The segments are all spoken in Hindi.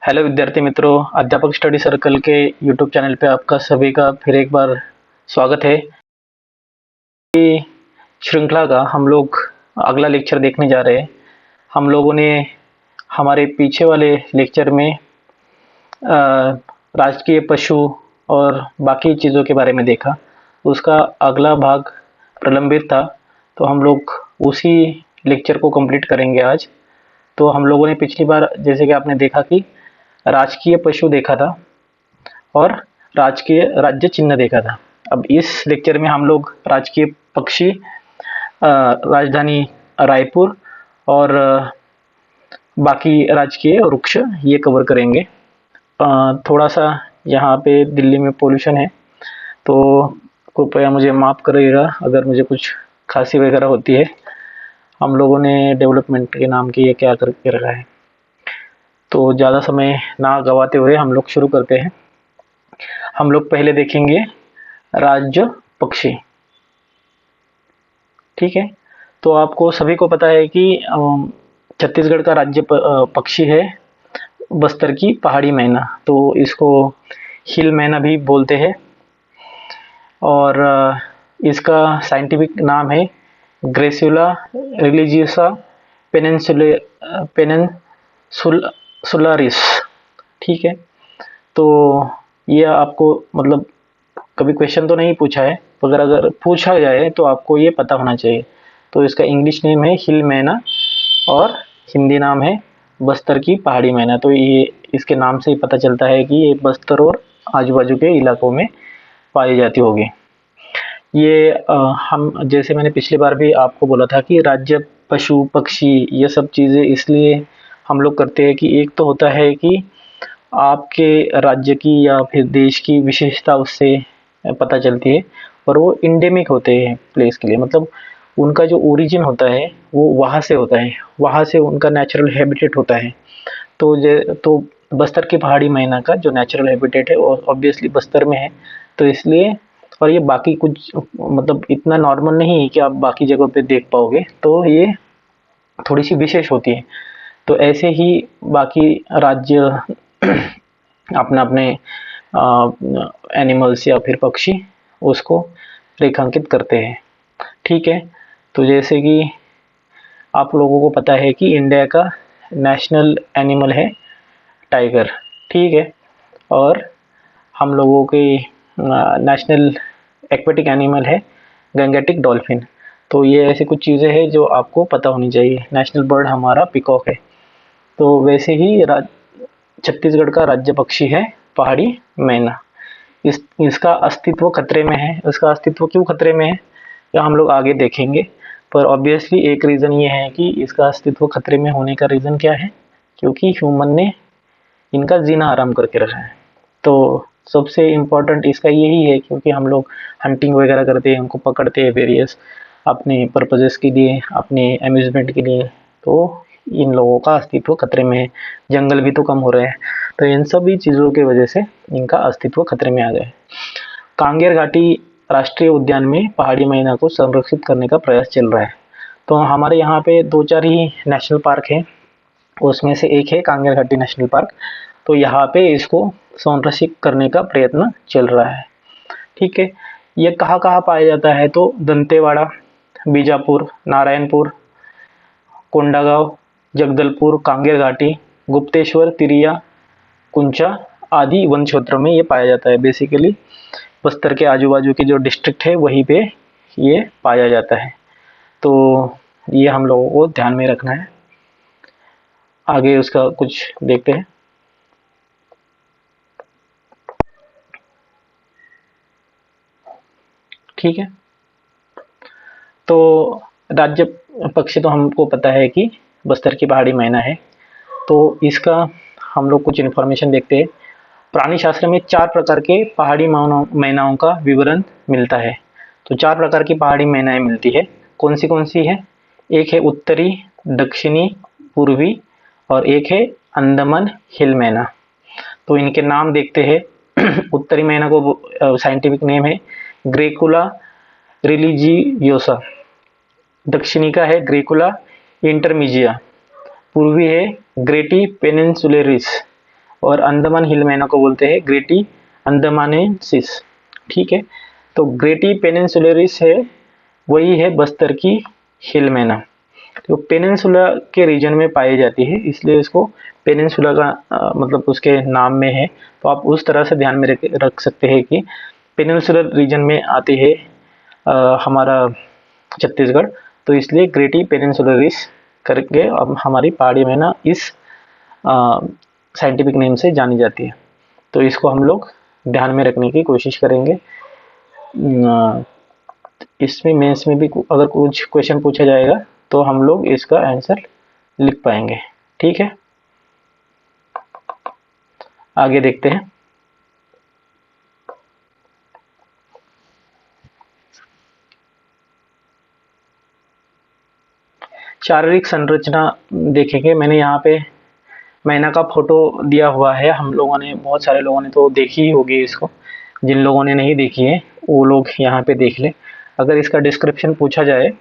हेलो विद्यार्थी मित्रों, अध्यापक स्टडी सर्कल के यूट्यूब चैनल पे आपका सभी का फिर एक बार स्वागत है। इस श्रृंखला का हम लोग अगला लेक्चर देखने जा रहे हैं। हम लोगों ने हमारे पीछे वाले लेक्चर में राजकीय पशु और बाकी चीज़ों के बारे में देखा। उसका अगला भाग प्रलंबित था, तो हम लोग उसी लेक्चर को कंप्लीट करेंगे आज। तो हम लोगों ने पिछली बार जैसे कि आपने देखा कि राजकीय पशु देखा था और राजकीय राज्य चिन्ह देखा था। अब इस लेक्चर में हम लोग राजकीय पक्षी, राजधानी रायपुर और बाकी राजकीय वृक्ष ये कवर करेंगे। थोड़ा सा यहाँ पे दिल्ली में पोल्यूशन है, तो कृपया मुझे माफ़ करिएगा अगर मुझे कुछ खांसी वगैरह होती है। हम लोगों ने डेवलपमेंट के नाम की ये क्या करके रखा है। तो ज़्यादा समय ना गवाते हुए हम लोग शुरू करते हैं। हम लोग पहले देखेंगे राज्य पक्षी। ठीक है, तो आपको सभी को पता है कि छत्तीसगढ़ का राज्य पक्षी है बस्तर की पहाड़ी मैना, तो इसको हिल मैना भी बोलते हैं। और इसका साइंटिफिक नाम है ग्रेसियोला रिलीजियोसा पेनिनसुलारिस। ठीक है, तो ये आपको मतलब कभी क्वेश्चन तो नहीं पूछा है, मगर अगर पूछा जाए तो आपको ये पता होना चाहिए। तो इसका इंग्लिश नेम है हिल मैना और हिंदी नाम है बस्तर की पहाड़ी मैना। तो ये इसके नाम से ही पता चलता है कि ये बस्तर और आजू बाजू के इलाकों में पाई जाती होगी। ये हम जैसे मैंने पिछली बार भी आपको बोला था कि राज्य पशु पक्षी ये सब चीज़ें इसलिए हम लोग करते हैं कि एक तो होता है कि आपके राज्य की या फिर देश की विशेषता उससे पता चलती है, और वो इंडेमिक होते हैं प्लेस के लिए, मतलब उनका जो ओरिजिन होता है वो वहाँ से होता है, वहाँ से उनका नेचुरल हैबिटेट होता है। तो बस्तर की पहाड़ी मैना का जो नेचुरल हैबिटेट है वो ऑब्वियसली बस्तर में है, तो इसलिए। और ये बाकी कुछ मतलब इतना नॉर्मल नहीं है कि आप बाकी जगहों पे देख पाओगे, तो ये थोड़ी सी विशेष होती है। तो ऐसे ही बाकी राज्य अपने अपने एनिमल्स या फिर पक्षी उसको रेखांकित करते हैं। ठीक है, तो जैसे कि आप लोगों को पता है कि इंडिया का नेशनल एनिमल है टाइगर। ठीक है, और हम लोगों के नेशनल एक्वेटिक एनिमल है गंगेटिक डॉल्फिन। तो ये ऐसी कुछ चीज़ें हैं जो आपको पता होनी चाहिए। नेशनल बर्ड हमारा पिकॉक है। तो वैसे ही छत्तीसगढ़ का राज्य पक्षी है पहाड़ी मैना। इसका अस्तित्व खतरे में है। इसका अस्तित्व क्यों खतरे में है या हम लोग आगे देखेंगे, पर ऑब्वियसली एक रीज़न ये है कि इसका अस्तित्व खतरे में होने का रीज़न क्या है, क्योंकि ह्यूमन ने इनका जीना आराम करके रखा है। तो सबसे इम्पोर्टेंट इसका यही है, क्योंकि हम लोग हंटिंग वगैरह करते हैं, उनको पकड़ते हैं वेरियस अपने पर्पजेस के लिए, अपने अम्यूज़मेंट के लिए, तो इन लोगों का अस्तित्व खतरे में है। जंगल भी तो कम हो रहे हैं, तो इन सभी चीज़ों की वजह से इनका अस्तित्व खतरे में आ गया है। कांगेर घाटी राष्ट्रीय उद्यान में पहाड़ी मैना को संरक्षित करने का प्रयास चल रहा है। तो हमारे यहाँ पे 2-4 ही नेशनल पार्क हैं, उसमें से एक है कांगेर घाटी नेशनल पार्क। तो यहाँ पे इसको संरक्षित करने का प्रयत्न चल रहा है। ठीक है, ये कहाँ कहाँ पाया जाता है, तो दंतेवाड़ा, बीजापुर, नारायणपुर, कोंडागांव, जगदलपुर, कांगेर घाटी, गुप्तेश्वर, तिरिया, कुंचा आदि वन क्षेत्रों में ये पाया जाता है। बेसिकली बस्तर के आजू बाजू के जो डिस्ट्रिक्ट है वहीं पे ये पाया जाता है। तो ये हम लोगों को ध्यान में रखना है। आगे उसका कुछ देखते हैं। ठीक है, तो राज्य पक्षी तो हमको पता है कि बस्तर की पहाड़ी मैना है। तो इसका हम लोग कुछ इन्फॉर्मेशन देखते हैं। प्राणी शास्त्र में 4 प्रकार के पहाड़ी मैनाओं का विवरण मिलता है। तो 4 प्रकार की पहाड़ी मैनाएं मिलती है। कौन सी है? एक है उत्तरी, दक्षिणी, पूर्वी और एक है अंडमान हिल मैना। तो इनके नाम देखते हैं। उत्तरी मैना को साइंटिफिक नेम है ग्रेकुला रिलीजियोसा, दक्षिणी का है ग्रेकुला इंटरमीजिया, पूर्वी है ग्रेटी पेनिनसुलेरिस और अंडमान हिल मैना को बोलते हैं ग्रेटी अंडमानेंसिस। ठीक है, तो ग्रेटी पेनिनसुलरिस है, वही है बस्तर की हिल मैना। तो पेनिनसुला के रीजन में पाई जाती है, इसलिए इसको पेनिनसुला का मतलब उसके नाम में है। तो आप उस तरह से ध्यान में रख सकते हैं कि पेनिनसुलर रीजन में आती है हमारा छत्तीसगढ़, तो इसलिए ग्रेटी पेनिनसुलरिस करके अब हमारी पहाड़ी मैना इस साइंटिफिक नेम से जानी जाती है। तो इसको हम लोग ध्यान में रखने की कोशिश करेंगे। इसमें मेंस में भी अगर कुछ क्वेश्चन पूछा जाएगा तो हम लोग इसका आंसर लिख पाएंगे। ठीक है, आगे देखते हैं। शारीरिक संरचना देखेंगे। मैंने यहाँ पे मैना का फोटो दिया हुआ है, हम लोगों ने, बहुत सारे लोगों ने तो देखी ही होगी इसको। जिन लोगों ने नहीं देखी है वो लोग यहाँ पे देख लें। अगर इसका डिस्क्रिप्शन पूछा जाए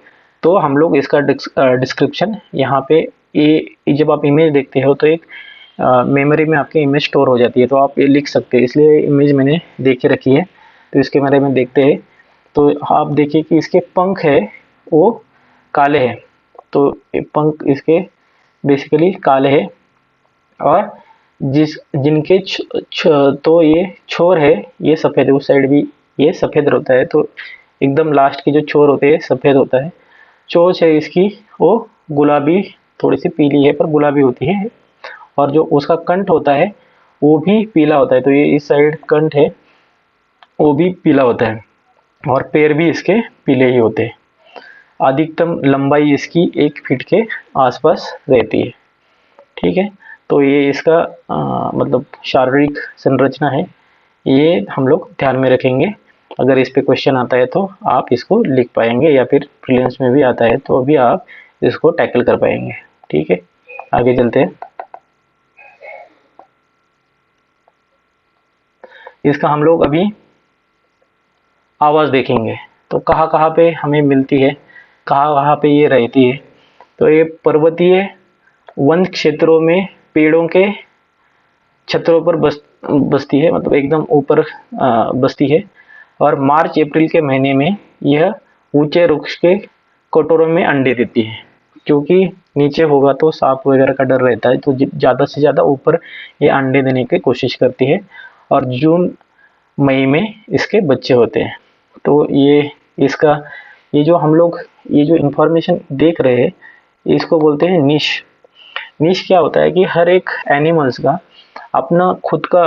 तो हम लोग इसका डिस्क्रिप्शन यहाँ पे, ये जब आप इमेज देखते हो तो एक मेमोरी में आपकी इमेज स्टोर हो जाती है, तो आप ये लिख सकते हैं। इसलिए इमेज मैंने देख के रखी है। तो इसके बारे में देखते हैं। तो आप देखिए कि इसके पंख है वो काले हैं, तो पंख इसके बेसिकली काले हैं। और जिनके तो ये छोर है ये सफ़ेद है, उस साइड भी ये सफ़ेद होता है। तो एकदम लास्ट के जो छोर होते हैं सफ़ेद होता है। चोंच है इसकी वो गुलाबी, थोड़ी सी पीली है पर गुलाबी होती है। और जो उसका कंठ होता है वो भी पीला होता है। तो ये इस साइड कंठ है वो भी पीला होता है, और पैर भी इसके पीले ही होते हैं। अधिकतम लंबाई इसकी 1 फीट के आसपास रहती है। ठीक है, तो ये इसका मतलब शारीरिक संरचना है, ये हम लोग ध्यान में रखेंगे। अगर इस पे क्वेश्चन आता है तो आप इसको लिख पाएंगे, या फिर प्रीलिम्स में भी आता है तो भी आप इसको टैकल कर पाएंगे। ठीक है, आगे चलते हैं। इसका हम लोग अभी आवाज़ देखेंगे। तो कहाँ कहाँ पे हमें मिलती है, कहाँ कहाँ पे ये रहती है। तो ये पर्वतीय वन क्षेत्रों में पेड़ों के छतरों पर बसती है, मतलब एकदम ऊपर बसती है। और मार्च अप्रैल के महीने में यह ऊंचे वृक्ष के कटोरों में अंडे देती है, क्योंकि नीचे होगा तो सांप वगैरह का डर रहता है। तो ज़्यादा से ज़्यादा ऊपर ये अंडे देने की कोशिश करती है। और जून मई में इसके बच्चे होते हैं। तो ये इसका ये जो हम लोग ये जो इन्फॉर्मेशन देख रहे हैं इसको बोलते हैं निश। निश क्या होता है कि हर एक एनिमल्स का अपना खुद का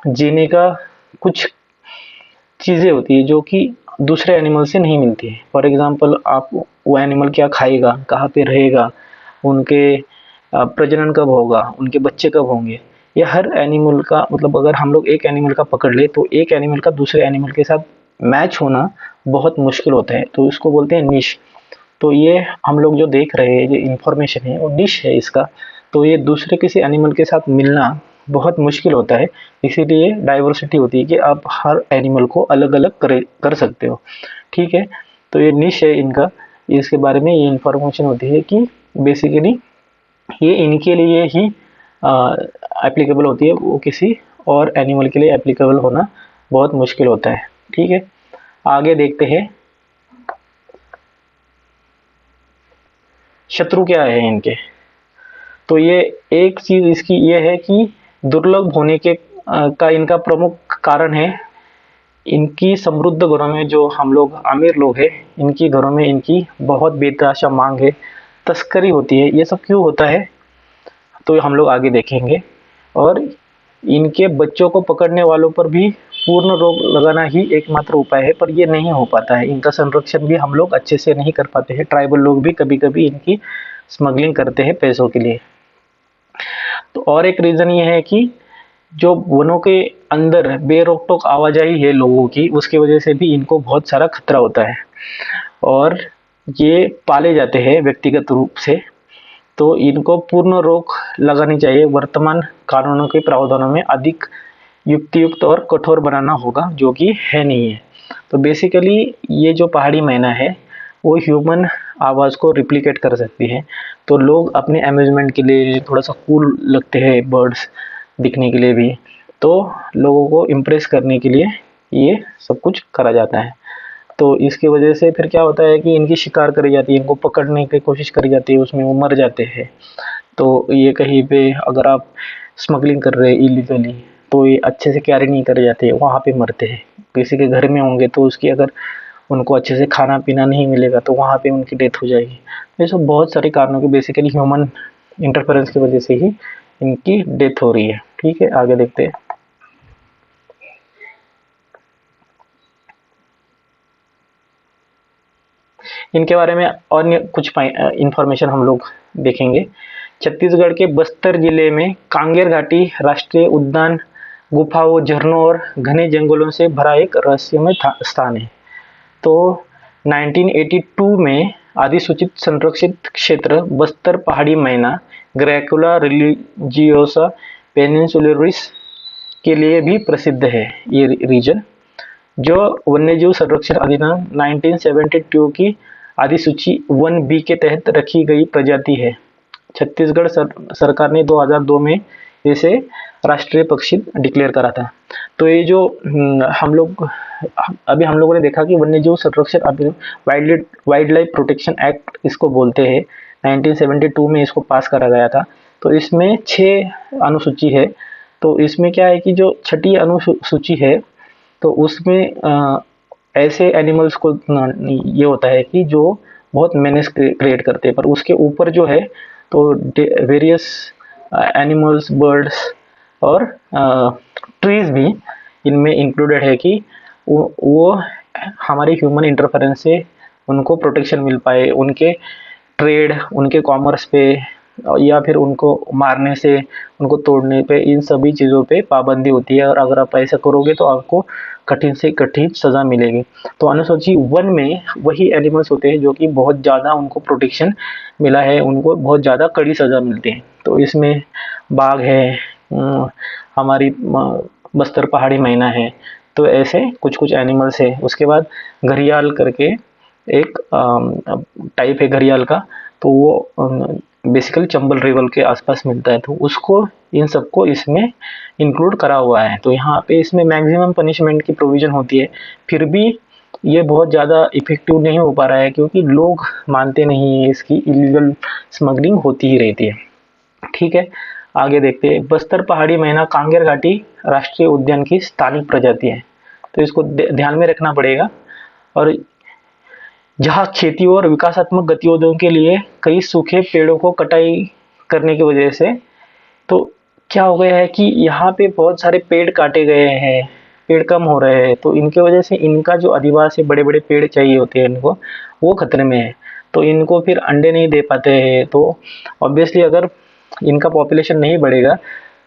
जीने का कुछ चीज़ें होती है जो कि दूसरे एनिमल से नहीं मिलती है। फॉर एग्जांपल, आप वो एनिमल क्या खाएगा, कहाँ पे रहेगा, उनके प्रजनन कब होगा, उनके बच्चे कब होंगे, ये हर एनिमल का, मतलब अगर हम लोग एक एनिमल का पकड़ ले तो एक एनिमल का दूसरे एनिमल के साथ मैच होना बहुत मुश्किल होता है। तो इसको बोलते हैं निश। तो ये हम लोग जो देख रहे हैं, ये इन्फॉर्मेशन है वो निश है इसका। तो ये दूसरे किसी एनिमल के साथ मिलना बहुत मुश्किल होता है, इसीलिए डाइवर्सिटी होती है कि आप हर एनिमल को अलग अलग कर सकते हो। ठीक है, तो ये निश है इनका, इसके बारे में ये इन्फॉर्मेशन होती है कि बेसिकली ये इनके लिए ही एप्लीकेबल होती है, वो किसी और एनिमल के लिए एप्लीकेबल होना बहुत मुश्किल होता है। ठीक है, आगे देखते हैं शत्रु क्या है इनके। तो ये एक चीज़ इसकी ये है कि दुर्लभ होने के का इनका प्रमुख कारण है इनकी समृद्ध घरों में, जो हम लोग अमीर लोग हैं इनकी घरों में इनकी बहुत बेतहाशा मांग है, तस्करी होती है। ये सब क्यों होता है तो हम लोग आगे देखेंगे। और इनके बच्चों को पकड़ने वालों पर भी पूर्ण रोक लगाना ही एकमात्र उपाय है, पर ये नहीं हो पाता है। इनका संरक्षण भी हम लोग अच्छे से नहीं कर पाते हैं। ट्राइबल लोग भी कभी कभी इनकी स्मगलिंग करते हैं पैसों के लिए। तो और एक रीज़न ये है कि जो वनों के अंदर बेरोक टोक आवाजाही है लोगों की, उसकी वजह से भी इनको बहुत सारा खतरा होता है। और ये पाले जाते हैं व्यक्तिगत रूप से, तो इनको पूर्ण रोक लगानी चाहिए। वर्तमान कानूनों के प्रावधानों में अधिक युक्तियुक्त और कठोर बनाना होगा, जो कि है नहीं है। तो बेसिकली ये जो पहाड़ी मैना है वो ह्यूमन आवाज़ को रिप्लिकेट कर सकती है। तो लोग अपने अम्यूज़मेंट के लिए थोड़ा सा कूल लगते हैं बर्ड्स, दिखने के लिए भी, तो लोगों को इम्प्रेस करने के लिए ये सब कुछ करा जाता है। तो इसकी वजह से फिर क्या होता है कि इनकी शिकार करी जाती है, इनको पकड़ने की कोशिश करी जाती है, उसमें वो मर जाते हैं। तो ये कहीं पे अगर आप स्मगलिंग कर रहे हैं इलीगली, तो ये अच्छे से कैरी नहीं करे जाते, वहाँ पे मरते हैं। किसी के घर में होंगे तो उसकी अगर उनको अच्छे से खाना पीना नहीं मिलेगा तो वहाँ पे उनकी डेथ हो जाएगी। तो ये सब बहुत सारे कारणों की, बेसिकली ह्यूमन इंटरफेरेंस की वजह से ही इनकी डेथ हो रही है। ठीक है, आगे देखते हैं। इनके बारे में और कुछ इंफॉर्मेशन हम लोग देखेंगे। छत्तीसगढ़ के बस्तर जिले में कांगेर घाटी राष्ट्रीय उद्यान गुफाओं, झरनों और घने जंगलों से भरा एक रहस्यमय स्थान है। तो 1982 में अधिसूचित संरक्षित क्षेत्र बस्तर पहाड़ी मैना ग्रैकुला रिलीजियोसा पेनिनसुलरिस के लिए भी प्रसिद्ध है। ये रीजन जो वन्यजीव संरक्षण अधिनियम 1972 की अधिसूची 1B के तहत रखी गई प्रजाति है। छत्तीसगढ़ सरकार ने 2002 में इसे राष्ट्रीय पक्षी डिक्लेयर करा था। तो ये जो हम लोग अभी हम लोगों ने देखा कि वन्यजीव संरक्षण अधिनियम, वाइल्ड लाइफ प्रोटेक्शन एक्ट इसको बोलते हैं, 1972 में इसको पास करा गया था। तो इसमें 6 अनुसूची है। तो इसमें क्या है कि जो छठी अनुसूची है, तो उसमें ऐसे एनिमल्स को ये होता है कि जो बहुत मेनेस क्रिएट करते हैं, पर उसके ऊपर जो है तो वेरियस एनिमल्स, बर्ड्स और ट्रीज भी इनमें इंक्लूडेड है कि वो हमारे ह्यूमन इंटरफेरेंस से उनको प्रोटेक्शन मिल पाए, उनके ट्रेड, उनके कॉमर्स पे या फिर उनको मारने से, उनको तोड़ने पे, इन सभी चीज़ों पे पाबंदी होती है। और अगर आप ऐसा करोगे तो आपको कठिन से कठिन सज़ा मिलेगी। तो अनुसूची 1 में वही एनिमल्स होते हैं जो कि बहुत ज़्यादा उनको प्रोटेक्शन मिला है, उनको बहुत ज़्यादा कड़ी सज़ा मिलती है। तो इसमें बाघ है, हमारी बस्तर पहाड़ी मैना है, तो ऐसे कुछ कुछ एनिमल्स है। उसके बाद घड़ियाल करके एक टाइप है घड़ियाल का, तो वो बेसिकली चंबल रिवर के आसपास मिलता है, तो उसको इन सबको इसमें इंक्लूड करा हुआ है। तो यहाँ पे इसमें मैक्सिमम पनिशमेंट की प्रोविज़न होती है, फिर भी ये बहुत ज़्यादा इफ़ेक्टिव नहीं हो पा रहा है क्योंकि लोग मानते नहीं हैं, इसकी इलीगल स्मगलिंग होती ही रहती है। ठीक है, आगे देखते हैं। बस्तर पहाड़ी मैना कांगेर घाटी राष्ट्रीय उद्यान की स्थानिक प्रजाति है, तो इसको ध्यान में रखना पड़ेगा। और जहाँ खेती और विकासात्मक गतिविधियों के लिए कई सूखे पेड़ों को कटाई करने की वजह से, तो क्या हो गया है कि यहाँ पे बहुत सारे पेड़ काटे गए हैं, पेड़ कम हो रहे हैं, तो इनके वजह से इनका जो अधिवास है, बड़े बड़े पेड़ चाहिए होते हैं इनको, वो खतरे में है। तो इनको फिर अंडे नहीं दे पाते हैं। तो ऑब्वियसली अगर इनका पॉपुलेशन नहीं बढ़ेगा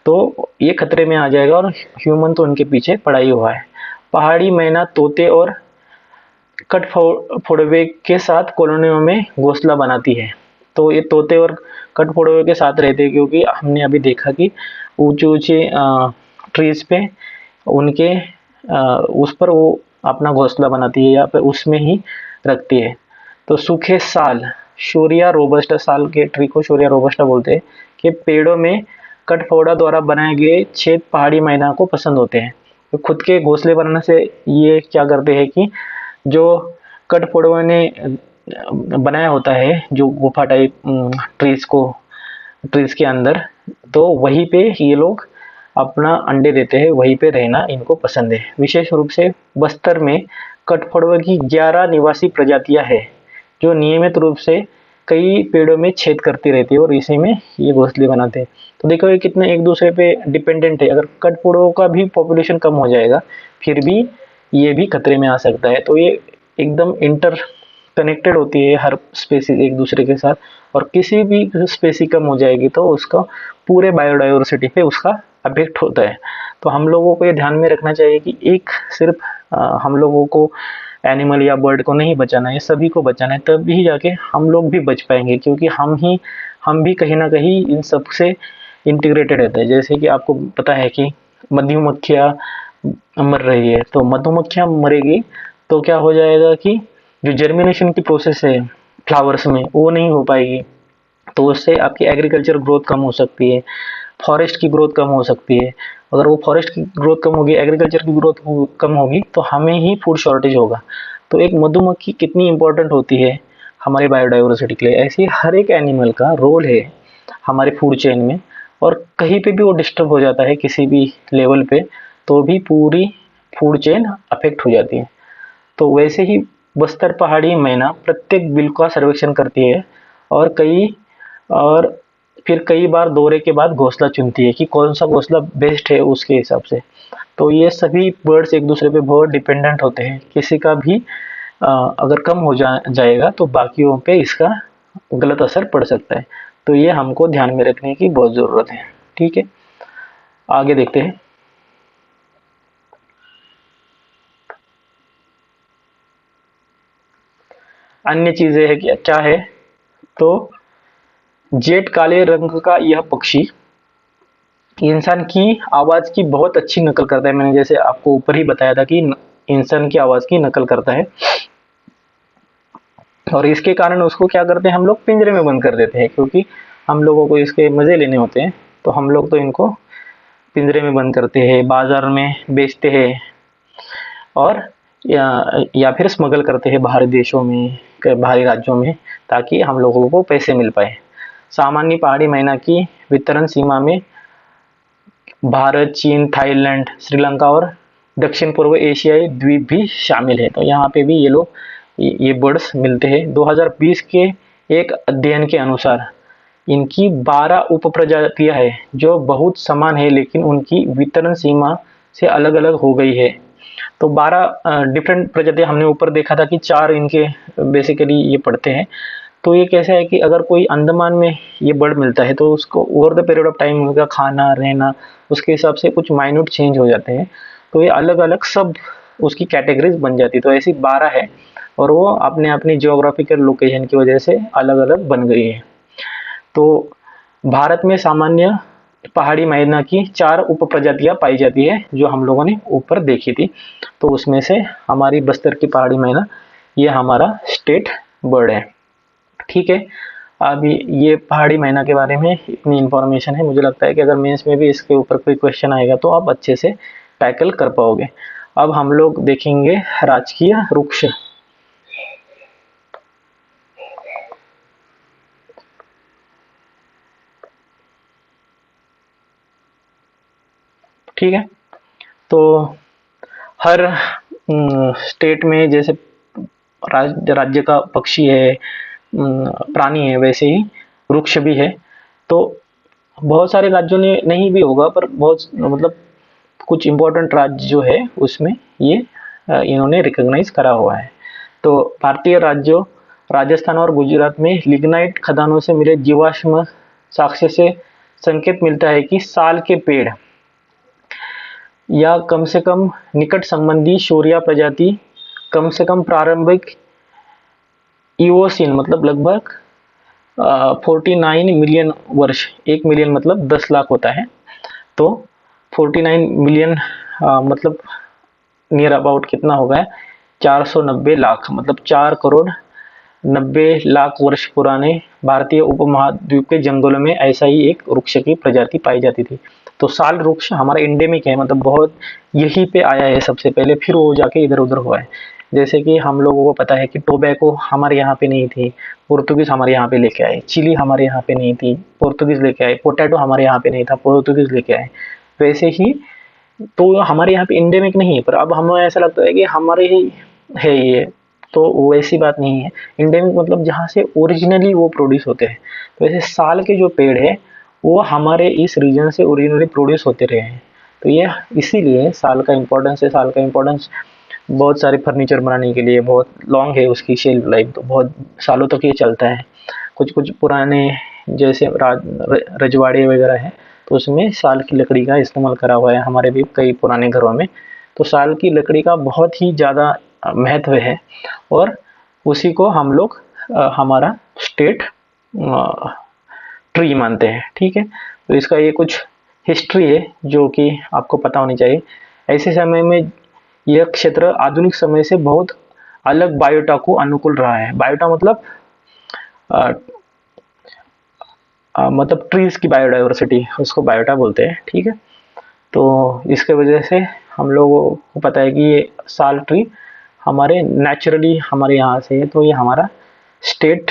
तो ये खतरे में आ जाएगा, और ह्यूमन तो इनके पीछे पड़ा ही हुआ है। पहाड़ी मैना तोते और कठफोड़वे के साथ कॉलोनियों में घोंसला बनाती है। तो ये तोते और कठफोड़वे के साथ रहते हैं क्योंकि हमने अभी देखा कि ऊंचे ऊंचे ट्रीज पे उनके उस पर वो अपना घोंसला बनाती है या फिर उसमें ही रखती है। तो सूखे साल, शोरिया रोबस्टा, साल के ट्री को शोरिया रोबस्टा बोलते हैं, कि पेड़ों में कठफोड़ा द्वारा बनाए गए छेद पहाड़ी मैना को पसंद होते हैं। तो खुद के घोंसले बनाने से ये क्या करते हैं कि जो कठफोड़वा ने बनाया होता है, जो गुफा टाइप ट्रीज के अंदर, तो वहीं पे ये लोग अपना अंडे देते हैं, वहीं पे रहना इनको पसंद है। विशेष रूप से बस्तर में कठफोड़वा की 11 निवासी प्रजातियां हैं जो नियमित रूप से कई पेड़ों में छेद करती रहती है और इसी में ये घोंसले बनाते हैं। तो देखो ये कितने एक दूसरे पे डिपेंडेंट है। अगर कठफोड़ों का भी पॉपुलेशन कम हो जाएगा फिर भी ये भी खतरे में आ सकता है। तो ये एकदम इंटर कनेक्टेड होती है हर स्पेसीज एक दूसरे के साथ, और किसी भी स्पेसीज कम हो जाएगी तो उसका पूरे बायोडाइवर्सिटी पे उसका अफेक्ट होता है। तो हम लोगों को ये ध्यान में रखना चाहिए कि एक सिर्फ हम लोगों को एनिमल या बर्ड को नहीं बचाना है, सभी को बचाना है, तब ही जाके हम लोग भी बच पाएंगे, क्योंकि हम भी कहीं ना कहीं इन सब से इंटीग्रेटेड रहते हैं। जैसे कि आपको पता है कि मधुमक्खियाँ मर रही है, तो मधुमक्खियाँ मरेगी तो क्या हो जाएगा कि जो जर्मिनेशन की प्रोसेस है फ्लावर्स में वो नहीं हो पाएगी, तो उससे आपकी एग्रीकल्चर ग्रोथ कम हो सकती है। फॉरेस्ट की ग्रोथ कम हो सकती है। अगर वो फॉरेस्ट की ग्रोथ कम होगी, एग्रीकल्चर की ग्रोथ कम होगी, तो हमें ही फूड शॉर्टेज होगा। तो एक मधुमक्खी कितनी इंपॉर्टेंट होती है हमारी बायोडाइवर्सिटी के लिए, ऐसे ही हर एक एनिमल का रोल है हमारे फूड चेन में। और कहीं पे भी वो डिस्टर्ब हो जाता है किसी भी लेवल पे, तो भी पूरी फूड चेन अफेक्ट हो जाती है। तो वैसे ही बस्तर पहाड़ी मैना प्रत्येक बिल का सर्वेक्षण करती है, और और फिर कई बार दौरे के बाद घोंसला चुनती है कि कौन सा घोंसला बेस्ट है उसके हिसाब से। तो ये सभी बर्ड्स एक दूसरे पे बहुत डिपेंडेंट होते हैं। किसी का भी अगर कम हो जाएगा तो बाकियों पे इसका गलत असर पड़ सकता है। तो ये हमको ध्यान में रखने की बहुत ज़रूरत है। ठीक है, आगे देखते हैं। अन्य चीज़ें है कि क्या है, तो जेट काले रंग का यह पक्षी इंसान की आवाज़ की बहुत अच्छी नकल करता है। मैंने जैसे आपको ऊपर ही बताया था कि इंसान की आवाज़ की नकल करता है, और इसके कारण उसको क्या करते हैं हम लोग, पिंजरे में बंद कर देते हैं, क्योंकि हम लोगों को इसके मज़े लेने होते हैं। तो हम लोग तो इनको पिंजरे में बंद करते हैं, बाज़ार में बेचते हैं, और या फिर स्मगल करते हैं बाहरी देशों में, बाहरी राज्यों में, ताकि हम लोगों को पैसे मिल पाए। सामान्य पहाड़ी मैना की वितरण सीमा में भारत, चीन, थाईलैंड, श्रीलंका और दक्षिण पूर्व एशियाई द्वीप भी शामिल है। तो यहाँ पे भी ये लोग ये बर्ड्स मिलते हैं। 2020 के एक अध्ययन के अनुसार इनकी 12 उपप्रजातियां हैं जो बहुत समान है, लेकिन उनकी वितरण सीमा से अलग अलग हो गई है। तो 12 डिफरेंट प्रजातियां हमने ऊपर देखा था कि 4 इनके बेसिकली ये पढ़ते हैं। तो ये कैसा है कि अगर कोई अंडमान में ये बर्ड मिलता है तो उसको over the period of time उनका खाना रहना उसके हिसाब से कुछ माइन्यूट चेंज हो जाते हैं। तो ये अलग अलग सब उसकी कैटेगरीज बन जाती है। तो ऐसी 12 है, और वो अपने अपनी जियोग्राफिकल लोकेशन की वजह से अलग अलग बन गई है। तो भारत में सामान्य पहाड़ी मैना की 4 उप प्रजातियां पाई जाती है, जो हम लोगों ने ऊपर देखी थी। तो उसमें से हमारी बस्तर की पहाड़ी मैना ये हमारा स्टेट बर्ड है। ठीक है, अभी ये पहाड़ी मैना के बारे में इतनी इन्फॉर्मेशन है। मुझे लगता है कि अगर मेंस में भी इसके ऊपर कोई क्वेश्चन आएगा तो आप अच्छे से टैकल कर पाओगे। अब हम लोग देखेंगे राजकीय वृक्ष। ठीक है, तो हर स्टेट में जैसे राज्य का पक्षी है, प्राणी है, वैसे ही वृक्ष भी है। तो बहुत सारे राज्यों ने नहीं भी होगा, पर बहुत मतलब कुछ इम्पोर्टेंट राज्य जो है उसमें ये इन्होंने रिकॉग्नाइज करा हुआ है। तो भारतीय राज्यों राजस्थान और गुजरात में लिग्नाइट खदानों से मिले जीवाश्म साक्ष्य से संकेत मिलता है कि साल के पेड़ या कम से कम निकट संबंधी शोरिया प्रजाति कम से कम प्रारंभिक इओसिन मतलब लगभग 49 मिलियन वर्ष, 1 मिलियन मतलब 10 लाख होता है। तो 49 मिलियन मतलब नियर अबाउट कितना होगा, 490 लाख मतलब 4 करोड़ 90 लाख वर्ष पुराने भारतीय उपमहाद्वीप के जंगलों में ऐसा ही एक वृक्ष की प्रजाति पाई जाती थी। तो साल वृक्ष हमारा इंडेमिक है, मतलब बहुत यहीं पे आया है सबसे पहले, फिर वो जाके इधर उधर हुआ है। जैसे कि हम लोगों को पता है कि टोबैको हमारे यहाँ पे नहीं थी, पोर्तुगीज हमारे यहाँ पे लेके आए। चिली हमारे यहाँ पे नहीं थी, पोर्तुगीज लेके आए। पोटैटो हमारे यहाँ पे नहीं था, पोर्तुगीज लेके आए। वैसे ही तो हमारे यहाँ पे इंडेमिक नहीं है, पर अब हमें ऐसा लगता है कि हमारे ही है ये। तो वैसी बात नहीं है। इंडेमिक मतलब जहाँ से ओरिजिनली वो प्रोड्यूस होते हैं। तो वैसे साल के जो पेड़ है वो हमारे इस रीजन से ओरिजिनली प्रोड्यूस होते रहे हैं। तो ये इसीलिए साल का इम्पोर्टेंस है। साल का इम्पोर्टेंस बहुत सारे फर्नीचर बनाने के लिए बहुत लॉन्ग है, उसकी शेल्फ लाइफ तो बहुत सालों तक ये चलता है। कुछ कुछ पुराने जैसे रजवाड़े वगैरह है, तो उसमें साल की लकड़ी का इस्तेमाल करा हुआ है, हमारे भी कई पुराने घरों में। तो साल की लकड़ी का बहुत ही ज़्यादा महत्व है, और उसी को हम लोग हमारा स्टेट ट्री मानते हैं। ठीक है, तो इसका ये कुछ हिस्ट्री है जो कि आपको पता होनी चाहिए। ऐसे समय में यह क्षेत्र आधुनिक समय से बहुत अलग बायोटा को अनुकूल रहा है। बायोटा मतलब मतलब ट्रीज की बायोडाइवर्सिटी, उसको बायोटा बोलते हैं, ठीक है। तो इसके वजह से हम लोगों को पता है कि ये साल ट्री हमारे नेचुरली हमारे यहाँ से है, तो ये हमारा स्टेट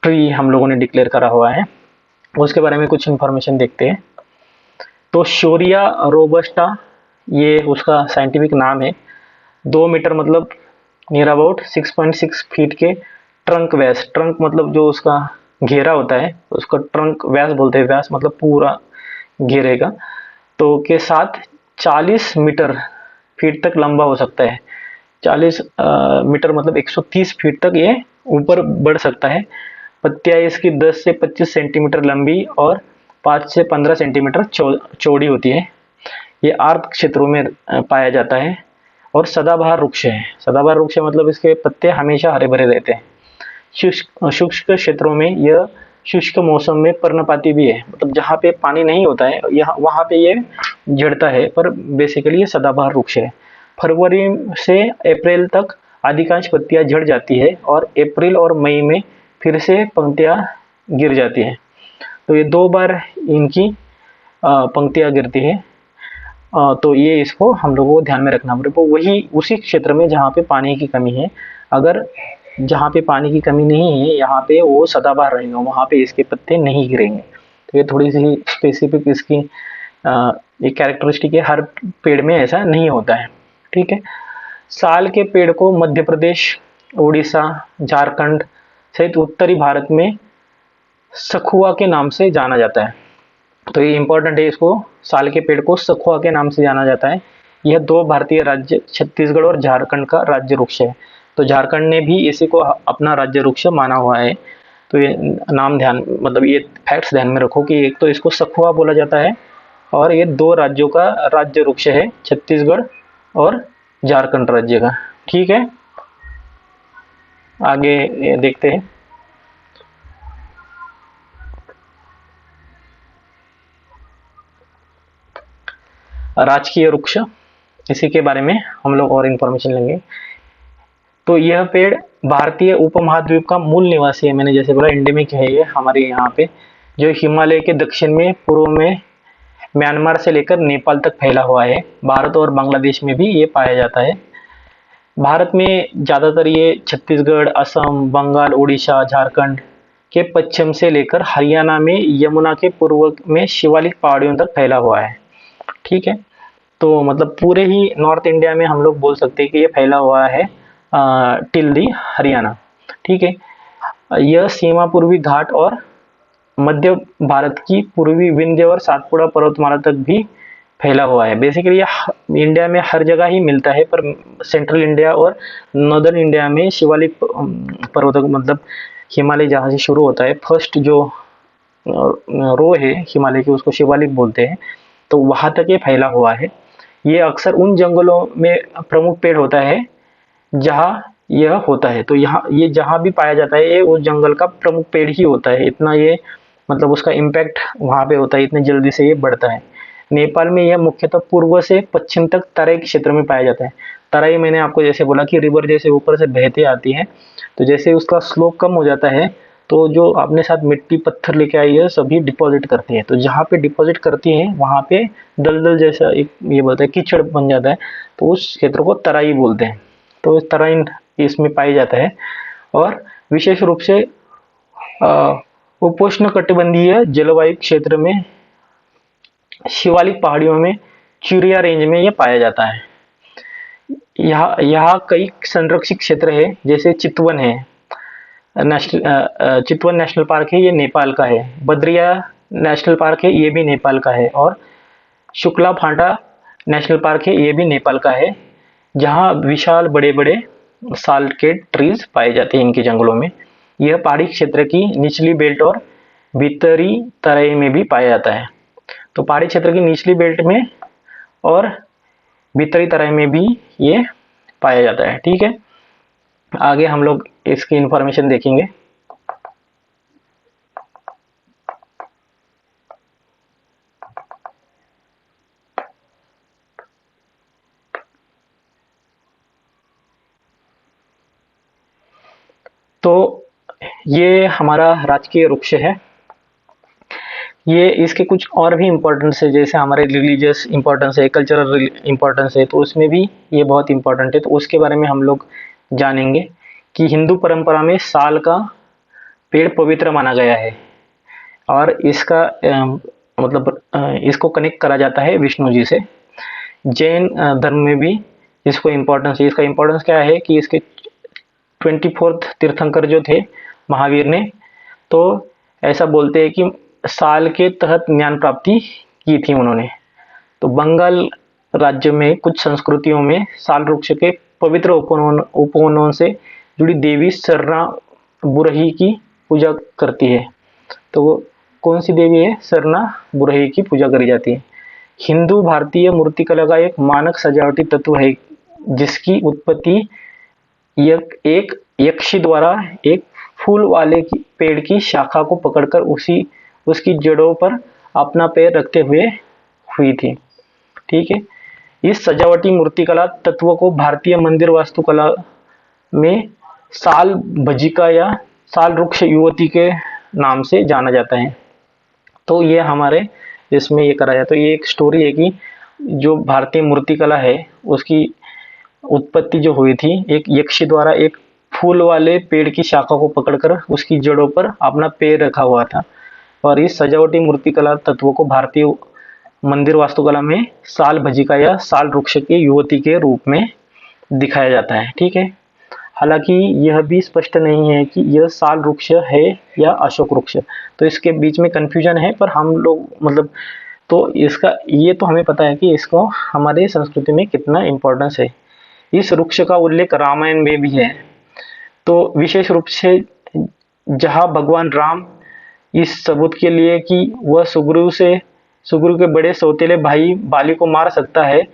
ट्री हम लोगों ने डिक्लेयर करा हुआ है। उसके बारे में कुछ इन्फॉर्मेशन देखते हैं। तो शोरिया रोबस्टा ये उसका साइंटिफिक नाम है। 2 मीटर मतलब नियर अबाउट 6.6 फीट के ट्रंक व्यास, ट्रंक मतलब जो उसका घेरा होता है उसका ट्रंक व्यास बोलते हैं, व्यास मतलब पूरा घेरे का, तो के साथ 40 मीटर फीट तक लंबा हो सकता है। 40 मीटर मतलब 130 फीट तक ये ऊपर बढ़ सकता है। पत्तियां इसकी 10 से 25 सेंटीमीटर लंबी और 5 से 15 सेंटीमीटर चौड़ी होती है। ये आर्द्र क्षेत्रों में पाया जाता है और सदाबहार वृक्ष है। सदाबहार वृक्ष मतलब इसके पत्ते हमेशा हरे भरे रहते हैं। शुष्क क्षेत्रों में यह शुष्क मौसम में पर्णपाती भी है, मतलब जहाँ पे पानी नहीं होता है यहाँ वहाँ पे ये झड़ता है, पर बेसिकली ये सदाबहार वृक्ष है। फरवरी से अप्रैल तक अधिकांश पत्तियां झड़ जाती है और अप्रैल और मई में फिर से पंक्तियां गिर जाती हैं। तो ये 2 बार इनकी पंक्तियां गिरती है। तो ये इसको हम लोगों को ध्यान में रखना पड़ेगा। तो वही उसी क्षेत्र में जहाँ पे पानी की कमी है, अगर जहाँ पे पानी की कमी नहीं है यहाँ पे वो सदाबहार रहेंगे, वहाँ पे इसके पत्ते नहीं गिरेंगे। तो ये थोड़ी सी स्पेसिफिक इसकी एक कैरेक्टरिस्टिक है, हर पेड़ में ऐसा नहीं होता है, ठीक है। साल के पेड़ को मध्य प्रदेश, उड़ीसा, झारखंड सहित उत्तरी भारत में सखुआ के नाम से जाना जाता है। तो ये इंपॉर्टेंट है, इसको साल के पेड़ को सखुआ के नाम से जाना जाता है। यह 2 भारतीय राज्य छत्तीसगढ़ और झारखंड का राज्य वृक्ष है। तो झारखंड ने भी इसी को अपना राज्य वृक्ष माना हुआ है। तो ये नाम ध्यान मतलब ये फैक्ट्स ध्यान में रखो कि एक तो इसको सखुआ बोला जाता है और ये 2 राज्यों का राज्य वृक्ष है, छत्तीसगढ़ और झारखंड राज्य का, ठीक है। आगे देखते हैं। राजकीय वृक्ष, इसी के बारे में हम लोग और इन्फॉर्मेशन लेंगे। तो यह पेड़ भारतीय उपमहाद्वीप का मूल निवासी है, मैंने जैसे बोला एंडेमिक है ये हमारे यहाँ पे, जो हिमालय के दक्षिण में, पूर्व में म्यांमार से लेकर नेपाल तक फैला हुआ है। भारत और बांग्लादेश में भी ये पाया जाता है। भारत में ज़्यादातर ये छत्तीसगढ़, असम, बंगाल, उड़ीसा, झारखंड के पश्चिम से लेकर हरियाणा में यमुना के पूर्व में शिवालिक पहाड़ियों तक फैला हुआ है, ठीक है। तो मतलब पूरे ही नॉर्थ इंडिया में हम लोग बोल सकते हैं कि ये फैला हुआ है टिल दी हरियाणा, ठीक है। यह सीमा पूर्वी घाट और मध्य भारत की पूर्वी विंध्य और सातपुड़ा पर्वतमाला तक भी फैला हुआ है। बेसिकली ये इंडिया में हर जगह ही मिलता है, पर सेंट्रल इंडिया और नॉर्दर्न इंडिया में शिवालिक पर्वत मतलब हिमालय जहाँ से शुरू होता है, फर्स्ट जो रो है हिमालय की उसको शिवालिक बोलते हैं, तो वहाँ तक ये फैला हुआ है। ये अक्सर उन जंगलों में प्रमुख पेड़ होता है जहाँ यह होता है, तो यहाँ ये जहाँ भी पाया जाता है ये उस जंगल का प्रमुख पेड़ ही होता है, इतना ये मतलब उसका इम्पैक्ट वहाँ पे होता है, इतनी जल्दी से ये बढ़ता है। नेपाल में यह मुख्यतः पूर्व से पश्चिम तक तराई क्षेत्र में पाया जाता है। तराई मैंने आपको जैसे बोला कि रिवर जैसे ऊपर से बहते आती है, तो जैसे उसका स्लोप कम हो जाता है तो जो अपने साथ मिट्टी पत्थर लेके आई है सभी डिपॉजिट करती है, तो जहाँ पे डिपॉजिट करती है वहाँ पे दलदल जैसा एक ये बोलते हैं कीचड़ बन जाता है, तो उस क्षेत्र को तराई बोलते हैं। तो इस तराई इसमें पाई जाता है। और विशेष रूप से उपोष्ण कटिबंधीय जलवायु क्षेत्र में शिवालिक पहाड़ियों में चिड़िया रेंज में यह पाया जाता है। यहाँ यहाँ कई संरक्षित क्षेत्र है, जैसे चितवन है, चितवन नेशनल पार्क है, ये नेपाल का है। बद्रिया नेशनल पार्क है, ये भी नेपाल का है। और शुक्ला फांटा नेशनल पार्क है, ये भी नेपाल का है, जहाँ विशाल बड़े बड़े साल के ट्रीज पाए जाते हैं इनके जंगलों में। यह पहाड़ी क्षेत्र की निचली बेल्ट और भीतरी तराई में भी पाया जाता है। तो पहाड़ी क्षेत्र की निचली बेल्ट में और भीतरी तराई में भी ये पाया जाता है, ठीक है। आगे हम लोग इसकी इंफॉर्मेशन देखेंगे। तो ये हमारा राजकीय वृक्ष है। ये इसके कुछ और भी इम्पोर्टेंस है, जैसे हमारे रिलीजियस इम्पोर्टेंस है, कल्चरल इम्पोर्टेंस है, तो उसमें भी ये बहुत इम्पोर्टेंट है। तो उसके बारे में हम लोग जानेंगे कि हिंदू परंपरा में साल का पेड़ पवित्र माना गया है, और इसका इसको कनेक्ट करा जाता है विष्णु जी से। जैन धर्म में भी इसको इम्पोर्टेंस है। इसका इम्पोर्टेंस क्या है कि इसके 24th तीर्थंकर जो थे महावीर ने, तो ऐसा बोलते हैं कि साल के तहत ज्ञान प्राप्ति की थी उन्होंने। तो बंगाल राज्य में कुछ संस्कृतियों में साल वृक्ष के पवित्र उपवनों से जुड़ी देवी सरना बुरही की पूजा करती है। तो कौन सी देवी है? सरना बुरही की पूजा करी जाती है। हिंदू भारतीय मूर्तिकला का एक मानक सजावटी तत्व है, जिसकी उत्पत्ति एक यक्षी द्वारा एक फूल वाले पेड़ की शाखा को पकड़कर उसकी जड़ों पर अपना पैर रखते हुए हुई थी। ठीक है। इस सजावटी मूर्तिकला तत्व को भारतीय मंदिर वास्तुकला में साल भजिका या साल वृक्ष युवती के नाम से जाना जाता है। तो ये हमारे इसमें ये करा जाए, तो ये एक स्टोरी है कि जो भारतीय मूर्तिकला है उसकी उत्पत्ति जो हुई थी, एक यक्षी द्वारा एक फूल वाले पेड़ की शाखा को पकड़कर उसकी जड़ों पर अपना पैर रखा हुआ था। और इस सजावटी मूर्तिकला तत्व को भारतीय मंदिर वास्तुकला में साल भजिका या साल वृक्ष के युवती के रूप में दिखाया जाता है। ठीक है। हालांकि यह भी स्पष्ट नहीं है कि यह साल वृक्ष है या अशोक वृक्ष, तो इसके बीच में कंफ्यूजन है। पर हम लोग तो इसका ये तो हमें पता है कि इसको हमारे संस्कृति में कितना इम्पोर्टेंस है। इस वृक्ष का उल्लेख रामायण में भी है। तो विशेष रूप से जहाँ भगवान राम इस सबूत के लिए कि वह सुग्रीव के बड़े सौतेले भाई बाली को मार सकता है,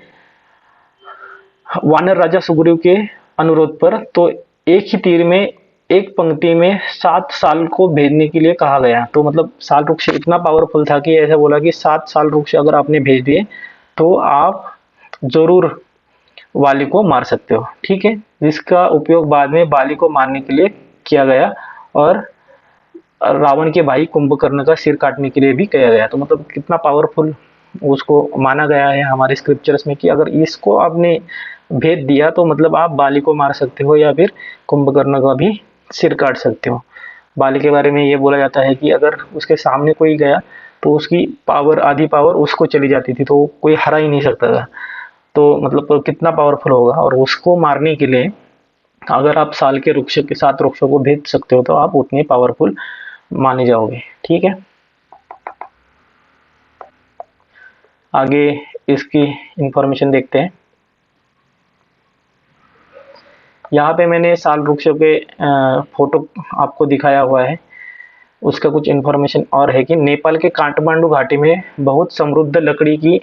वानर राजा सुग्रीव के अनुरोध पर, तो एक ही तीर में एक पंक्ति में 7 साल को भेजने के लिए कहा गया। तो मतलब साल वृक्ष इतना पावरफुल था कि ऐसा बोला कि 7 साल वृक्ष अगर आपने भेज दिए तो आप जरूर वाली को मार सकते हो। ठीक है। जिसका उपयोग बाद में बाली को मारने के लिए किया गया और रावण के भाई कुंभकर्ण का सिर काटने के लिए भी किया गया। तो मतलब कितना पावरफुल उसको माना गया है हमारे स्क्रिप्चर्स में कि अगर इसको आपने भेद दिया तो मतलब आप बाली को मार सकते हो या फिर कुंभकर्ण का भी सिर काट सकते हो। बाली के बारे में ये बोला जाता है कि अगर उसके सामने कोई गया तो उसकी पावर, आधी पावर उसको चली जाती थी, तो कोई हरा ही नहीं सकता था। तो मतलब कितना पावरफुल होगा। और उसको मारने के लिए अगर आप साल के वृक्ष के 7 वृक्षों को भेज सकते हो तो आप उतने पावरफुल माने जाओगे। ठीक है। आगे इसकी इंफॉर्मेशन देखते हैं। यहाँ पे मैंने साल वृक्षों के फोटो आपको दिखाया हुआ है। उसका कुछ इन्फॉर्मेशन और है कि नेपाल के काठमांडू घाटी में बहुत समृद्ध लकड़ी की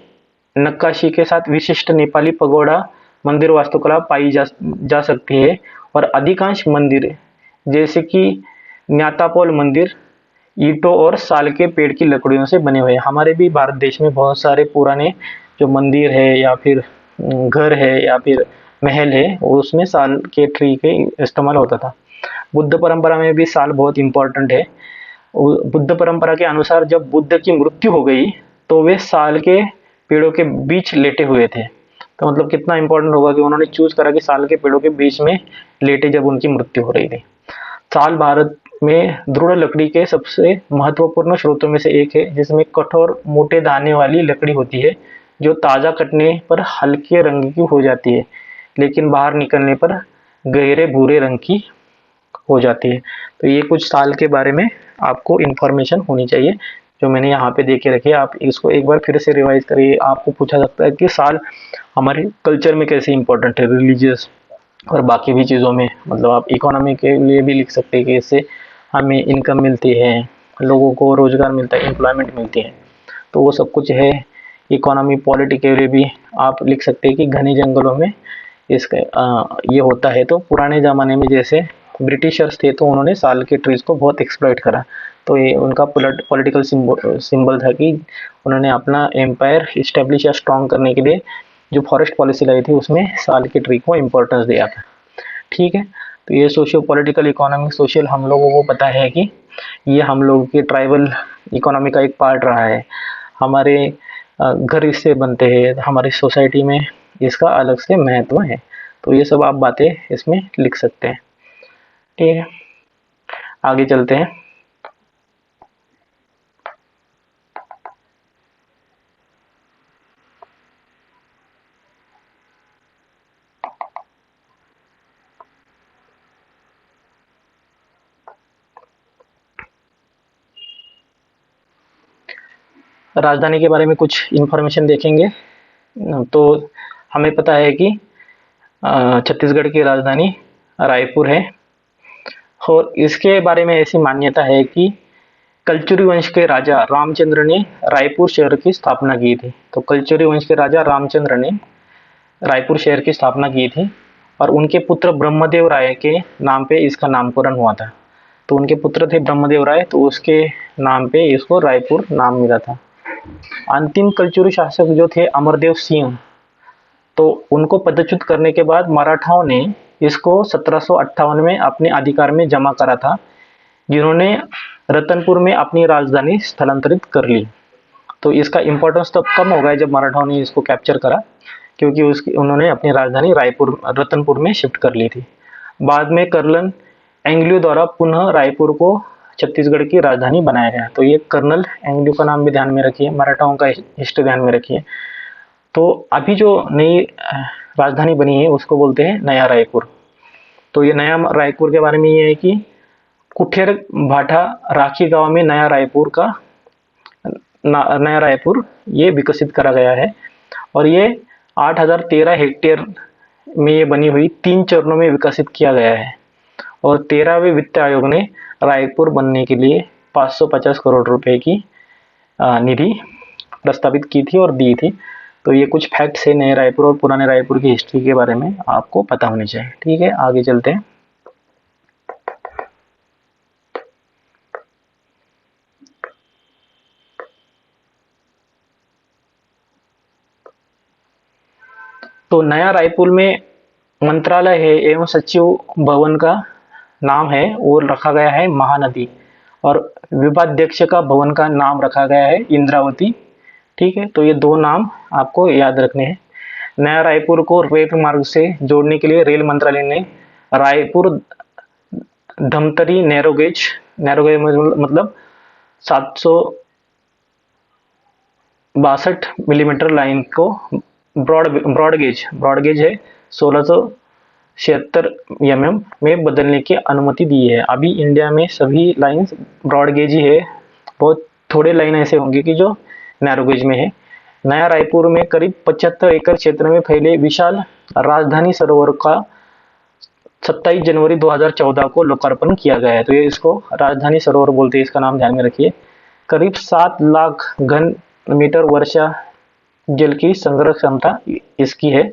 नक्काशी के साथ विशिष्ट नेपाली पगोड़ा मंदिर वास्तुकला पाई जा सकती है। और अधिकांश मंदिर जैसे कि न्यातापोल मंदिर ईंटों और साल के पेड़ की लकड़ियों से बने हुए हैं। हमारे भी भारत देश में बहुत सारे पुराने जो मंदिर है या फिर घर है या फिर महल है, उसमें साल के ट्री के इस्तेमाल होता था। बुद्ध परंपरा में भी साल बहुत इम्पोर्टेंट है। बुद्ध परंपरा के अनुसार जब बुद्ध की मृत्यु हो गई तो वे साल के पेड़ों के बीच लेटे हुए थे। तो मतलब कितना इम्पोर्टेंट होगा कि उन्होंने चूज करा कि साल के पेड़ों के बीच में लेटे जब उनकी मृत्यु हो रही थी। साल भारत में दृढ़ लकड़ी के सबसे महत्वपूर्ण स्रोतों में से एक है, जिसमें कठोर मोटे दाने वाली लकड़ी होती है जो ताज़ा कटने पर हल्के रंग की हो जाती है, लेकिन बाहर निकलने पर गहरे भूरे रंग की हो जाती है। तो ये कुछ साल के बारे में आपको इन्फॉर्मेशन होनी चाहिए जो मैंने यहाँ पे दे के रखी है। आप इसको एक बार फिर से रिवाइज करिए। आपको पूछा सकता है कि साल हमारे कल्चर में कैसे इंपॉर्टेंट है, रिलीजियस और बाकी भी चीज़ों में। मतलब आप इकोनॉमी के लिए भी लिख सकते हैं कि इससे हमें इनकम मिलती है, लोगों को रोजगार मिलता है, एम्प्लॉयमेंट मिलती है। तो वो सब कुछ है। इकोनॉमी पॉलिटी के लिए भी आप लिख सकते हैं कि घने जंगलों में इसका ये होता है। तो पुराने ज़माने में जैसे ब्रिटिशर्स थे तो उन्होंने साल के ट्रीज़ को बहुत एक्सप्लॉइट करा। तो ये उनका पॉलिटिकल सिंबल था कि उन्होंने अपना एम्पायर इस्टेब्लिश या स्ट्रॉन्ग करने के लिए जो फॉरेस्ट पॉलिसी लाई थी उसमें साल के ट्री को इम्पोर्टेंस दिया था। ठीक है। तो ये सोशियो पॉलिटिकल इकोनॉमिक सोशल हम लोगों को पता है कि ये हम लोगों के ट्राइबल इकोनॉमी का एक पार्ट रहा है। हमारे घर इससे बनते हैं, हमारी सोसाइटी में इसका अलग से महत्व है। तो ये सब आप बातें इसमें लिख सकते हैं। ठीक है, आगे चलते हैं। राजधानी के बारे में कुछ इन्फॉर्मेशन देखेंगे। तो हमें पता है कि छत्तीसगढ़ की राजधानी रायपुर है, और इसके बारे में ऐसी मान्यता है कि कलचुरी वंश के राजा रामचंद्र ने रायपुर शहर की स्थापना की थी। तो कलचुरी वंश के राजा रामचंद्र ने रायपुर शहर की स्थापना की थी, और उनके पुत्र ब्रह्मदेव राय के नाम पे इसका नामकरण हुआ था। तो उनके पुत्र थे ब्रह्मदेव राय, तो उसके नाम पे इसको रायपुर नाम मिला था। अंतिम कलचुरी शासक जो थे अमरदेव सिंह, तो उनको पदच्युत करने के बाद मराठाओं ने इसको 1758 में अपने अधिकार में जमा करा था, जिन्होंने रतनपुर में अपनी राजधानी स्थलांतरित कर ली। तो इसका इम्पोर्टेंस तब कम हो गया जब मराठाओं ने इसको कैप्चर करा, क्योंकि उन्होंने अपनी राजधानी रायपुर रतनपुर में शिफ्ट कर ली थी। बाद में कर्नल एंग्लियो द्वारा पुनः रायपुर को छत्तीसगढ़ की राजधानी बनाया गया। तो ये कर्नल एंग्लियो का नाम भी ध्यान में रखिए, मराठाओं का हिस्ट्री ध्यान में रखिए। तो अभी जो नई राजधानी बनी है उसको बोलते हैं नया रायपुर। तो ये नया रायपुर के बारे में ये है कि कुठेर भाटा राखी गांव में नया रायपुर ये विकसित करा गया है, और ये 8013 हेक्टेयर में ये बनी हुई 3 चरणों में विकसित किया गया है। और 13वें वित्त आयोग ने रायपुर बनने के लिए 550 करोड़ रुपए की निधि प्रस्तावित की थी और दी थी। तो ये कुछ फैक्ट्स है नए रायपुर और पुराने रायपुर की हिस्ट्री के बारे में आपको पता होनी चाहिए। ठीक है, आगे चलते हैं। तो नया रायपुर में मंत्रालय है एवं सचिव भवन का नाम है वो रखा गया है महानदी, और विभाध्यक्ष का भवन का नाम रखा गया है इंद्रावती। ठीक है, तो ये 2 नाम आपको याद रखने हैं। नया रायपुर को रेल मार्ग से जोड़ने के लिए रेल मंत्रालय ने रायपुर धमतरी नैरोगेज मतलब 762 मिलीमीटर लाइन को ब्रॉडगेज है 1676 mm में बदलने की अनुमति दी है। अभी इंडिया में सभी लाइंस ब्रॉडगेज ही है, बहुत थोड़े लाइन ऐसे होंगे कि जो नैरोगेज में है। नया रायपुर में करीब 75 एकड़ क्षेत्र में फैले विशाल राजधानी सरोवर का 27 जनवरी 2014 को लोकार्पण किया गया है। तो ये इसको राजधानी सरोवर बोलते हैं, इसका नाम ध्यान में रखिए। करीब 7 लाख घन मीटर वर्षा जल की संग्रह क्षमता इसकी है,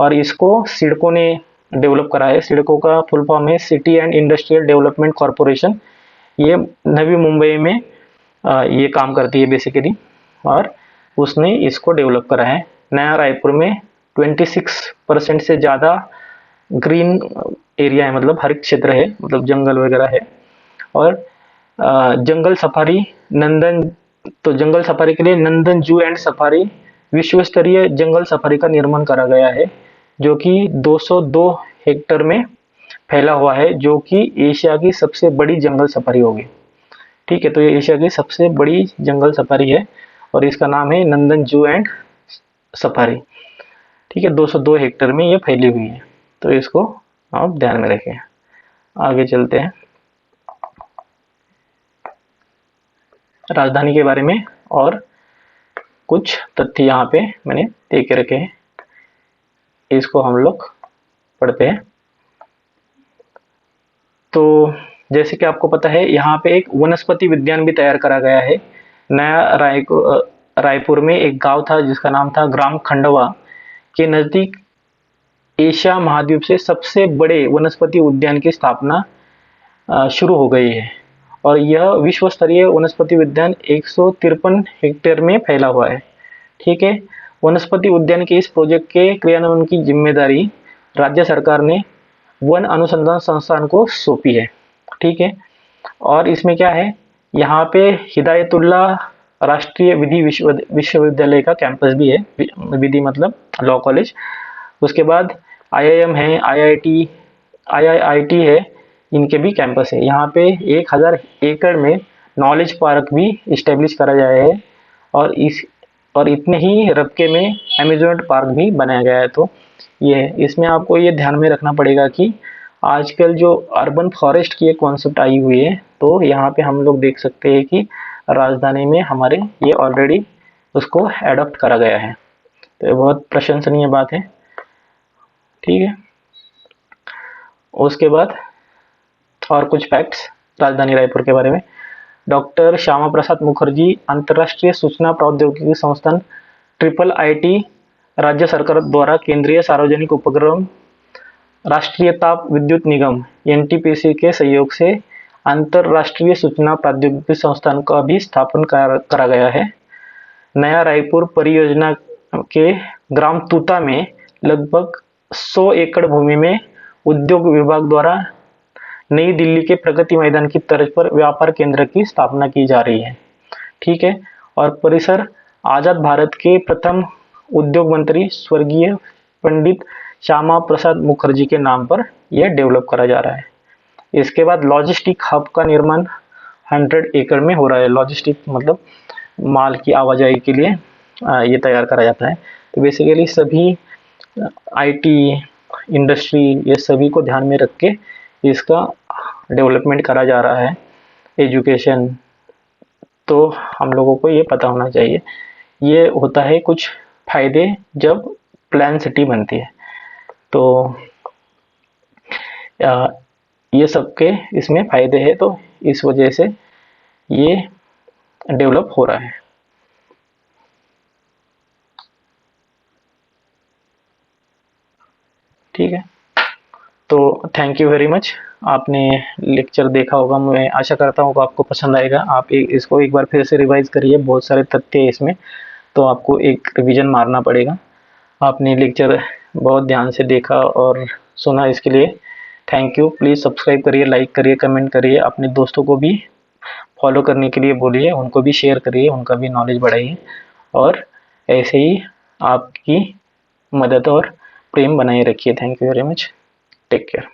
और इसको सिडको ने डेवलप करा है। सिडको का फुल फॉर्म है city and industrial development corporation. ये नवी मुंबई में ये काम करती है बेसिकली, और उसने इसको डेवलप करा है। नया रायपुर में 26% से ज़्यादा ग्रीन एरिया है, मतलब हरित क्षेत्र है, मतलब जंगल वगैरह है। और जंगल सफारी जंगल सफारी के लिए नंदन जू एंड सफारी विश्व स्तरीय जंगल सफारी का निर्माण करा गया है, जो कि 202 हेक्टेयर में फैला हुआ है, जो कि एशिया की सबसे बड़ी जंगल सफारी होगी। ठीक है, तो ये एशिया की सबसे बड़ी जंगल सफारी है, और इसका नाम है नंदन जू एंड सफारी। ठीक है, 202 हेक्टेयर में ये फैली हुई है, तो इसको आप ध्यान में रखें। आगे चलते हैं राजधानी के बारे में, और कुछ तथ्य यहाँ पे मैंने दे के रखे हैं, इसको हम लोग पढ़ते हैं। तो जैसे कि आपको पता है यहाँ पे एक वनस्पति विज्ञान भी तैयार करा गया है। नया रायपुर में एक गांव था जिसका नाम था ग्राम खंडवा के नज़दीक एशिया महाद्वीप से सबसे बड़े वनस्पति उद्यान की स्थापना शुरू हो गई है, और यह विश्व स्तरीय वनस्पति उद्यान 153 हेक्टेयर में फैला हुआ है। ठीक है, वनस्पति उद्यान के इस प्रोजेक्ट के क्रियान्वयन की जिम्मेदारी राज्य सरकार ने वन अनुसंधान संस्थान को सौंपी है। ठीक है, और इसमें क्या है, यहाँ पे हिदायतुल्ला राष्ट्रीय विधि विश्वविद्यालय का कैंपस भी है, विधि मतलब लॉ कॉलेज। उसके बाद IIM है, IIIT है, इनके भी कैंपस है। यहाँ पे 1000 एकड़ में नॉलेज पार्क भी इस्टेब्लिश करा गया है, और इतने ही रबके में एम्यूजमेंट पार्क भी बनाया गया है। तो ये इसमें आपको ये ध्यान में रखना पड़ेगा कि आजकल जो अर्बन फॉरेस्ट की एक कॉन्सेप्ट आई हुई है, तो यहाँ पे हम लोग देख सकते हैं कि राजधानी में हमारे ये ऑलरेडी उसको एडॉप्ट करा गया है। तो ये बहुत प्रशंसनीय बात है। ठीक है, उसके बाद और कुछ फैक्ट्स राजधानी रायपुर के बारे में। डॉक्टर श्यामा प्रसाद मुखर्जी अंतर्राष्ट्रीय सूचना प्रौद्योगिकी संस्थान IIIT राज्य सरकार द्वारा केंद्रीय सार्वजनिक उपक्रम राष्ट्रीय ताप विद्युत निगम NTPC के सहयोग से अंतर्राष्ट्रीय सूचना प्रौद्योगिकी संस्थान का भी स्थापन करा गया है। नया रायपुर परियोजना के ग्राम तूता में लगभग 100 एकड़ भूमि में उद्योग विभाग द्वारा नई दिल्ली के प्रगति मैदान की तर्ज पर व्यापार केंद्र की स्थापना की जा रही है। ठीक है, और परिसर आजाद भारत के प्रथम उद्योग मंत्री स्वर्गीय पंडित श्यामा प्रसाद मुखर्जी के नाम पर यह डेवलप करा जा रहा है। इसके बाद लॉजिस्टिक हब का निर्माण 100 एकड़ में हो रहा है। लॉजिस्टिक मतलब माल की आवाजाही के लिए ये तैयार करा जाता है। तो बेसिकली सभी IT इंडस्ट्री ये सभी को ध्यान में रख के इसका डेवलपमेंट करा जा रहा है। एजुकेशन, तो हम लोगों को ये पता होना चाहिए। ये होता है कुछ फायदे जब प्लान सिटी बनती है। तो ये सबके इसमें फायदे हैं, तो इस वजह से ये डेवलप हो रहा है। ठीक है, तो थैंक यू वेरी मच। आपने लेक्चर देखा होगा, मैं आशा करता हूँ कि आपको पसंद आएगा। आप इसको एक बार फिर से रिवाइज करिए, बहुत सारे तथ्य है इसमें, तो आपको एक रिवीजन मारना पड़ेगा। आपने लेक्चर बहुत ध्यान से देखा और सुना, इसके लिए थैंक यू। प्लीज़ सब्सक्राइब करिए, लाइक करिए, कमेंट करिए, अपने दोस्तों को भी फॉलो करने के लिए बोलिए, उनको भी शेयर करिए, उनका भी नॉलेज बढ़ाइए, और ऐसे ही आपकी मदद और प्रेम बनाए रखिए। Thank you very much, take care.